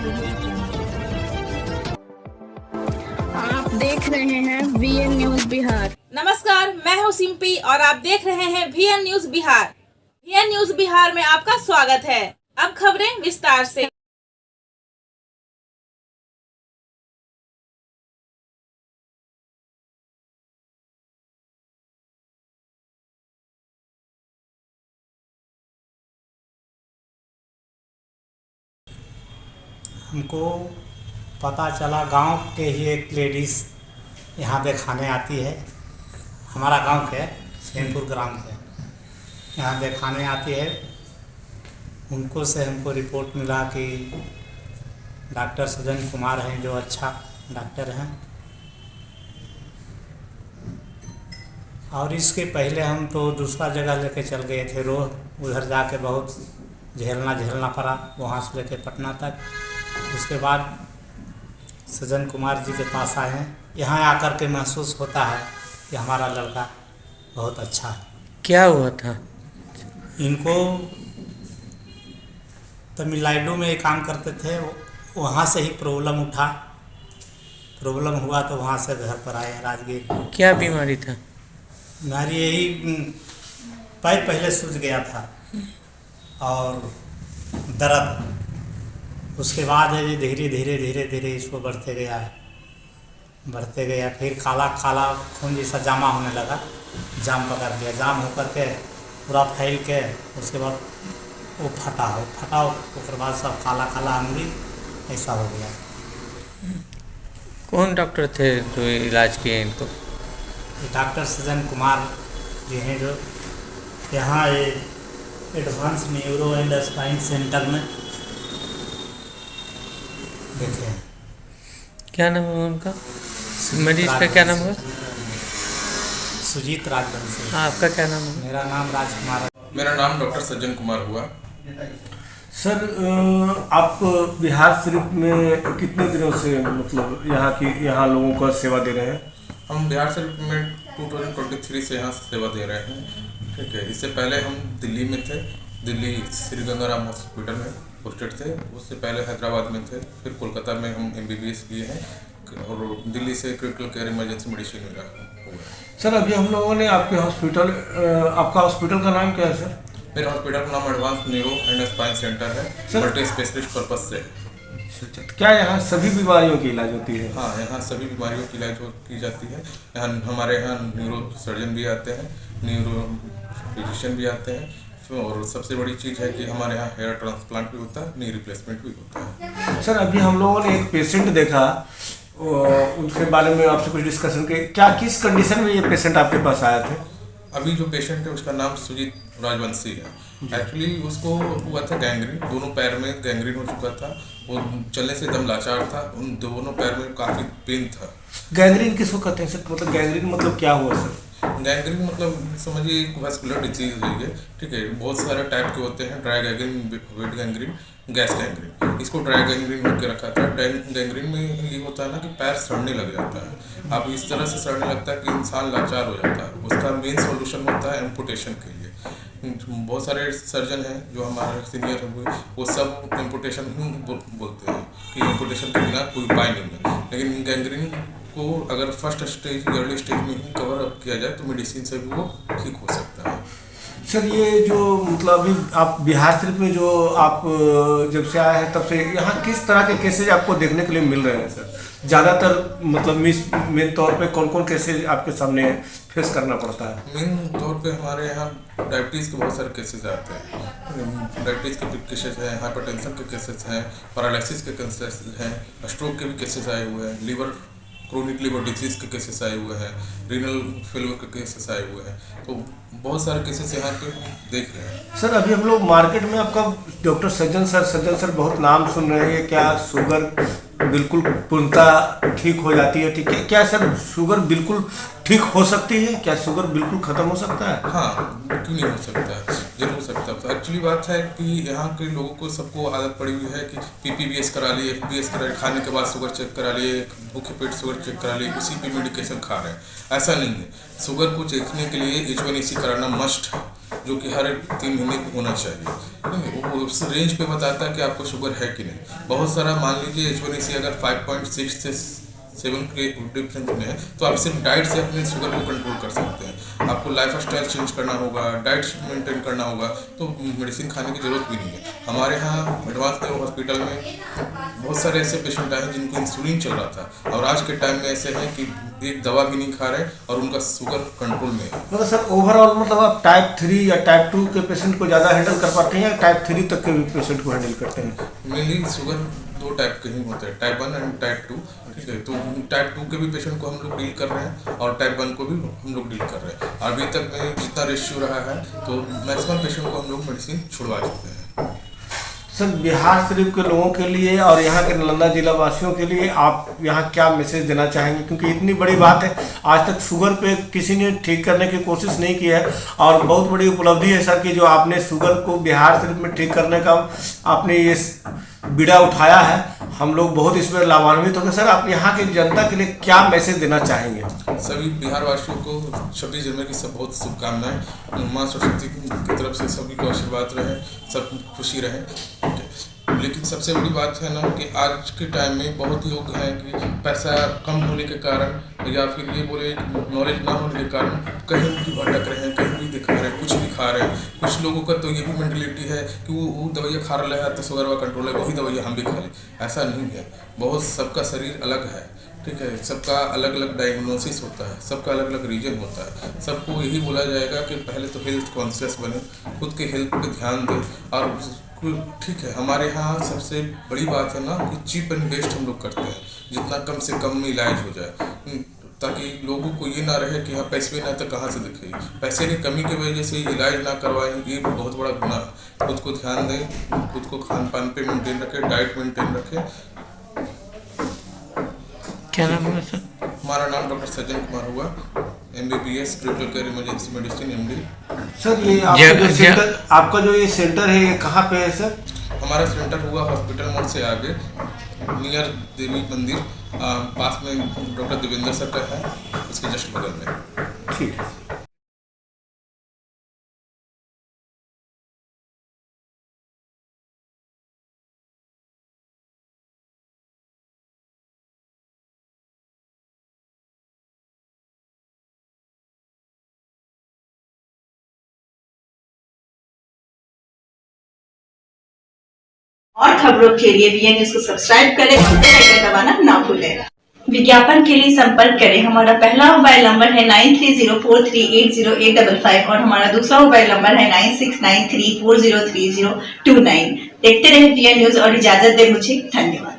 आप देख रहे हैं VN न्यूज बिहार। नमस्कार, मैं हूं सिंपी और आप देख रहे हैं VN news Bihar. VN news Bihar में आपका स्वागत है। अब खबरें विस्तार से। हमको पता चला गांव के ही एक लेडीज़ यहाँ दिखाने आती है। हमारा गांव के सेनपुर ग्राम के यहाँ दिखाने आती है। उनको से हमको रिपोर्ट मिला कि डॉक्टर सज्जन कुमार हैं, जो अच्छा डॉक्टर हैं। और इसके पहले हम तो दूसरा जगह लेके चल गए थे। रोज उधर जाके बहुत झेलना पड़ा, वहाँ से लेके पटना तक। उसके बाद सज्जन कुमार जी के पास आए हैं। यहाँ आकर के महसूस होता है कि हमारा लड़का बहुत अच्छा है। क्या हुआ था इनको? तमिलनाडु में एक काम करते थे, वहाँ से ही प्रॉब्लम हुआ तो वहाँ से घर पर आए राजगीर। क्या बीमारी था? बीमारी यही पैर पहले सूज गया था और दर्द। उसके बाद है धीरे धीरे इसको बढ़ते गया। फिर काला खून जैसा जामा होने लगा, जाम पकड़ गया। जाम होकर के पूरा फैल के उसके बाद वो फटा उसके बाद सब काला अंगुली ऐसा हो गया। कौन डॉक्टर थे जो इलाज किए इनको? डॉक्टर सज्जन कुमार जी हैं, जो यहाँ advance neuro and spine centre में देखे हैं। क्या नाम है उनका? मरीज का क्या नाम है? सुजीत राजवंशी। आपका क्या नाम है? मेरा नाम राजकुमार है। मेरा नाम डॉक्टर सज्जन कुमार हुआ। सर, आप बिहार शरीफ में कितने दिनों से मतलब यहाँ लोगों को सेवा दे रहे हैं? हम बिहार शरीफ में 2023 से यहाँ सेवा दे रहे हैं। ठीक है, इससे पहले हम दिल्ली में थे। दिल्ली श्री गंगाराम हॉस्पिटल में पोस्टेड थे। उससे पहले हैदराबाद में थे। फिर कोलकाता में हम MBBS किए हैं और दिल्ली से क्रिटिकल केयर इमरजेंसी मेडिसिन मिला हुआ है। सर, अभी हम लोगों ने आपका हॉस्पिटल का नाम क्या है सर? मेरे हॉस्पिटल का नाम advance neuro and spine centre है। मल्टी स्पेशलिस्ट पर्पज से है। क्या यहाँ सभी बीमारियों की इलाज होती है? हाँ, यहाँ सभी बीमारियों की इलाज की जाती है। यहाँ हमारे यहाँ न्यूरो सर्जन भी आते हैं, न्यूरो फिजिशियन भी आते हैं। और सबसे बड़ी चीज़ है कि हमारे यहाँ हेयर ट्रांसप्लांट भी होता है, नी रिप्लेसमेंट भी होता है। सर, अभी हम लोगों ने एक पेशेंट देखा, उनके बारे में आपसे कुछ डिस्कशन के। किस कंडीशन में ये पेशेंट आपके पास आया थे? अभी जो पेशेंट है उसका नाम सुजीत राजवंशी है। एक्चुअली उसको हुआ था गैंग्रीन, दोनों पैर में गैंग्रीन हो चुका था। वो चलने से एकदम लाचार था। उन दोनों पैर में काफ़ी पेन था। गैंग्रीन किसको कहते हैं सर? मतलब गैंग्रीन मतलब क्या हुआ सर? गैंग्रीन मतलब समझिए एक वैस्कुलर डिजीज है ये। ठीक है, बहुत सारे टाइप के होते हैं। Dry gangrene, wait gangrene, gas gangrene. इसको ड्राई गैंग्रीन होकर रखा था। गैंग्रीन में ये होता है ना कि पैर सड़ने लग जाता है। अब इस तरह से सड़ने लगता है कि इंसान लाचार हो जाता है। उसका मेन सॉल्यूशन होता है एम्पुटेशन के लिए। बहुत सारे सर्जन हैं जो हमारे सीनियर हुए, वो सब एम्पुटेशन ही बोलते हैं कि एम्पुटेशन के बिना कोई उपाय नहीं है। लेकिन गैंग्रीन को अगर फर्स्ट स्टेज, अर्ली स्टेज में ही कवर अप किया जाए तो मेडिसिन से भी वो ठीक हो सकता है। सर, ये जो मतलब अभी आप बिहार शरीफ में जो आप जब से आए हैं तब से यहाँ किस तरह के केसेज आपको देखने के लिए मिल रहे हैं सर? ज़्यादातर मतलब मेन तौर पे कौन केसेज आपके सामने फेस करना पड़ता है? मेन तौर पे हमारे यहाँ डायबिटीज़ के बहुत सारे केसेस आते हैं। डायबिटीज़ के केसेस हैं, हाइपरटेंशन के केसेस हैं, पैरालिसिस के केसेस हैं, स्ट्रोक के भी केसेस आए हुए हैं, क्रोनिक लिवर डिजीज के केसेस आए हुए हैं, रीनल फेलियर के केसेस आए हुए हैं। तो बहुत सारे केसेस यहाँ पे देख रहे हैं। सर, अभी हम लोग मार्केट में आपका डॉक्टर सज्जन सर बहुत नाम सुन रहे हैं। क्या शुगर बिल्कुल पूर्णतः ठीक हो जाती है? ठीक है, क्या सर शुगर बिल्कुल ठीक हो सकती है? क्या शुगर बिल्कुल खत्म हो सकता है? हाँ, क्यों नहीं हो सकता, जरूर हो सकता है। तो एक्चुअली बात है कि यहाँ के लोगों को सबको आदत पड़ी हुई है कि PPBS करा लिए, FBS करा लिए, खाने के बाद शुगर चेक करा लिए, भूखे पेट शुगर चेक करा लिए, उसी पे मेडिकेशन खा रहे हैं। ऐसा नहीं है। शुगर को देखने के लिए H1AC कराना मस्ट है। जो कि हर 3 महीने पे होना चाहिए, ठीक है। वो उस रेंज पे बताता है कि आपको शुगर है कि नहीं। बहुत सारा मान लीजिए H1AC अगर 5.6 से 7 के डिफरेंस में है तो आप सिर्फ डाइट से अपने शुगर को कंट्रोल कर सकते हैं। आपको लाइफ स्टाइल चेंज करना होगा, डाइट मेंटेन करना होगा, तो मेडिसिन खाने की ज़रूरत भी नहीं है। हमारे यहाँ एडवांस नेरो हॉस्पिटल में बहुत सारे ऐसे पेशेंट आए हैं जिनको इंसुलिन चल रहा था और आज के टाइम में ऐसे हैं कि एक दवा भी नहीं खा रहे और उनका शुगर कंट्रोल में है। मतलब सर ओवरऑल मतलब आप टाइप 3 या टाइप 2 के पेशेंट को ज़्यादा हैंडल कर पाते हैं या टाइप 3 तक के भी पेशेंट को हैंडल करते हैं? मेनली शुगर 2 टाइप के ही होते हैं, टाइप 1 एंड टाइप 2, ठीक है। तो टाइप 2 के भी पेशेंट को हम लोग डील कर रहे हैं और टाइप 1 को भी हम लोग डील कर रहे हैं। अभी तक में जितना रेशियो रहा है तो मैक्सिमम पेशेंट को हम लोग मेडिसिन छुड़वा चुके हैं। सर बिहार शरीफ के लोगों के लिए और यहाँ के नालंदा जिला वासियों के लिए आप यहाँ क्या मैसेज देना चाहेंगे, क्योंकि इतनी बड़ी बात है, आज तक शुगर पे किसी ने ठीक करने की कोशिश नहीं की है और बहुत बड़ी उपलब्धि है सर कि जो आपने शुगर को बिहार शरीफ में ठीक करने का आपने ये बीड़ा उठाया है। हम लोग बहुत इसमें लाभान्वित होंगे। सर आप यहाँ की जनता के लिए क्या मैसेज देना चाहेंगे? सभी बिहार वासियों को 26 जनवरी की सब बहुत शुभकामनाएं। माँ सरस्वती की तरफ से सभी को आशीर्वाद रहे, सब खुशी रहे, ठीक है। लेकिन सबसे बड़ी बात है ना कि आज के टाइम में बहुत लोग हैं कि पैसा कम होने के कारण या फिर ये बोले नॉलेज ना होने के कारण कहीं भी भटक रहे हैं, कहीं भी दिखा रहे हैं, कुछ भी खा रहे हैं। कुछ लोगों का तो ये भी मेंटलिटी है कि वो दवाइयाँ खा रहा है तो शुगर वा कंट्रोल है, वही दवाइयाँ हम भी खा लें। ऐसा नहीं है, बहुत सबका शरीर अलग है, ठीक है। सबका अलग अलग डायग्नोसिस होता है, सबका अलग अलग रीजन होता है। सबको यही बोला जाएगा कि पहले तो हेल्थ कॉन्शियस बने, खुद के हेल्थ पे ध्यान दें और ठीक है। हमारे यहाँ सबसे बड़ी बात है ना कि चीप एंड बेस्ट हम लोग करते हैं, जितना कम से कम में इलाज हो जाए, ताकि लोगों को ये ना रहे कि हाँ पैसे ना तो कहाँ से दिखे। पैसे की कमी की वजह से इलाज ना करवाएं, ये बहुत बड़ा गुनाह है। खुद को ध्यान दें, खुद को खान पान पे मेंटेन रखें, डाइट मेंटेन रखें। क्या नाम है सर? हमारा नाम डॉक्टर सज्जन कुमार हुआ, MBBS critical care emergency medicine MD। Sir ये आपका जो ये सेंटर है ये कहाँ पे है सर? हमारा सेंटर हुआ हॉस्पिटल मोड़ से आगे नियर देवी मंदिर, पास में डॉक्टर देवेंद्र सर का है, उसके जस्ट बगल में। ठीक है। और खबरों के लिए BN न्यूज को सब्सक्राइब करें और बेल आइकन दबाना ना भूलें। विज्ञापन के लिए संपर्क करें। हमारा पहला मोबाइल नंबर है 9304380855 और हमारा दूसरा मोबाइल नंबर है 9693403029। देखते रहे BN न्यूज और इजाजत दे मुझे। धन्यवाद।